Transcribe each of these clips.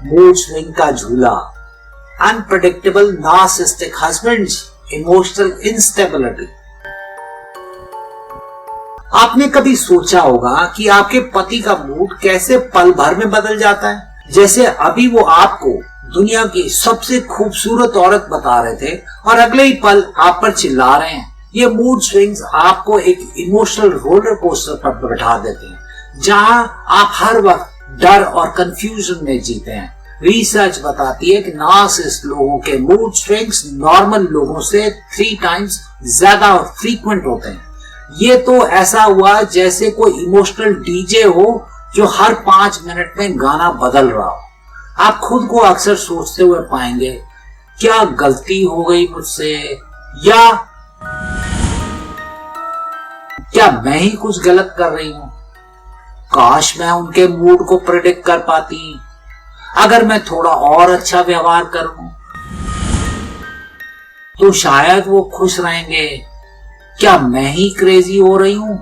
Mood swing का झूला, unpredictable narcissistic husbands, emotional instability. आपने कभी सोचा होगा कि आपके पति का मूड कैसे पल भर में बदल जाता है। जैसे अभी वो आपको दुनिया की सबसे खूबसूरत औरत बता रहे थे और अगले ही पल आप पर चिल्ला रहे हैं। ये मूड स्विंग्स आपको एक इमोशनल रोलर कोस्टर पर बैठा देते हैं, जहां आप हर वक्त डर और कंफ्यूजन में जीते हैं। रिसर्च बताती है कि नार्सिसिस्ट लोगों के मूड स्विंग्स नॉर्मल लोगों से 3 टाइम्स ज्यादा फ्रीक्वेंट होते हैं। ये तो ऐसा हुआ जैसे कोई इमोशनल डीजे हो जो हर 5 मिनट में गाना बदल रहा हो। आप खुद को अक्सर सोचते हुए पाएंगे, क्या गलती हो गई मुझसे, या क्या मैं ही कुछ गलत कर रही हूं। काश मैं उनके मूड को प्रेडिक्ट कर पाती, अगर मैं थोड़ा और अच्छा व्यवहार करूं तो शायद वो खुश रहेंगे। क्या मैं ही क्रेजी हो रही हूं।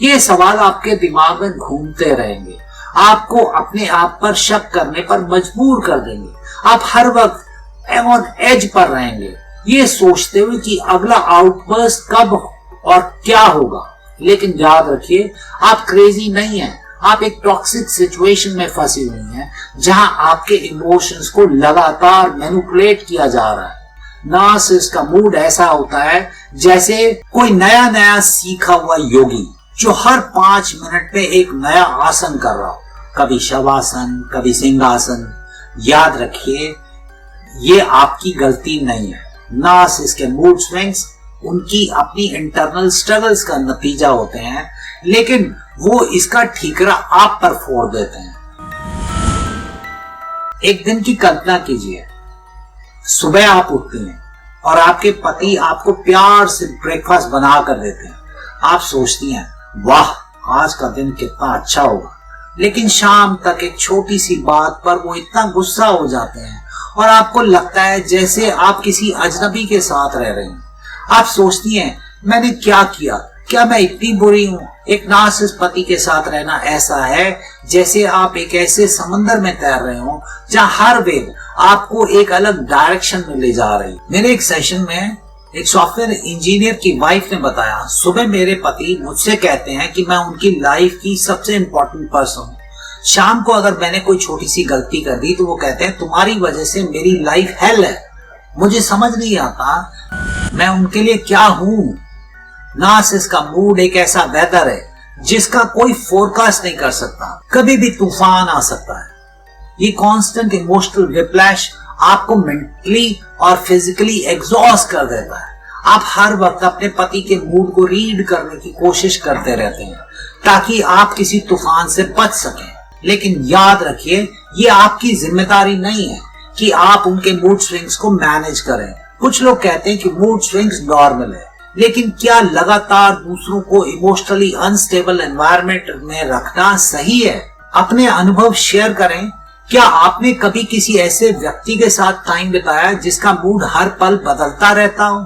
ये सवाल आपके दिमाग में घूमते रहेंगे, आपको अपने आप पर शक करने पर मजबूर कर देंगे। आप हर वक्त ऑन एज पर रहेंगे, ये सोचते हुए कि अगला आउटबर्स्ट कब और क्या होगा। लेकिन याद रखिए, आप क्रेजी नहीं हैं, आप एक टॉक्सिक सिचुएशन में फंसी हुई हैं, जहां आपके इमोशंस को लगातार मैनिपुलेट किया जा रहा है। नार्सिसिस्ट का मूड ऐसा होता है जैसे कोई नया नया सीखा हुआ योगी जो हर 5 मिनट में एक नया आसन कर रहा हो, कभी शवासन, कभी सिंहासन। याद रखिए, ये आपकी गलती नहीं है। नार्सिसिस्ट के मूड स्विंग्स उनकी अपनी इंटरनल स्ट्रगल्स का नतीजा होते हैं, लेकिन वो इसका ठीकरा आप पर फोड़ देते हैं। एक दिन की कल्पना कीजिए, सुबह आप उठते हैं और आपके पति आपको प्यार से ब्रेकफास्ट बना कर देते हैं। आप सोचती हैं, वाह आज का दिन कितना अच्छा होगा। लेकिन शाम तक एक छोटी सी बात पर वो इतना गुस्सा हो जाते हैं और आपको लगता है जैसे आप किसी अजनबी के साथ रह रहे हैं। आप सोचती हैं, मैंने क्या किया, क्या मैं इतनी बुरी हूं। एक नार्सिसिस्ट पति के साथ रहना ऐसा है जैसे आप एक ऐसे समंदर में तैर रहे हो जहां हर वेव आपको एक अलग डायरेक्शन में ले जा रही। मेरे एक सेशन में एक सॉफ्टवेयर इंजीनियर की वाइफ ने बताया, सुबह मेरे पति मुझसे कहते हैं कि मैं उनकी लाइफ की सबसे इंपॉर्टेंट पर्सन हूँ। शाम को अगर मैंने कोई छोटी सी गलती कर दी तो वो कहते हैं, तुम्हारी वजह से मेरी लाइफ हेल है। मुझे समझ नहीं आता मैं उनके लिए क्या हूँ। नार्सिसिस्ट का मूड एक ऐसा वेदर है जिसका कोई फोरकास्ट नहीं कर सकता, कभी भी तूफान आ सकता है। ये कांस्टेंट इमोशनल विप्लैश आपको मेंटली और फिजिकली एग्जॉस्ट कर देता है। आप हर वक्त अपने पति के मूड को रीड करने की कोशिश करते रहते हैं ताकि आप किसी तूफान से बच सकें। लेकिन याद रखिए, ये आपकी जिम्मेदारी नहीं है कि आप उनके मूड स्विंग्स को मैनेज करें। कुछ लोग कहते हैं कि मूड स्विंग्स नॉर्मल है, लेकिन क्या लगातार दूसरों को इमोशनली अनस्टेबल एनवायरनमेंट में रखना सही है? अपने अनुभव शेयर करें। क्या आपने कभी किसी ऐसे व्यक्ति के साथ टाइम बिताया जिसका मूड हर पल बदलता रहता हो?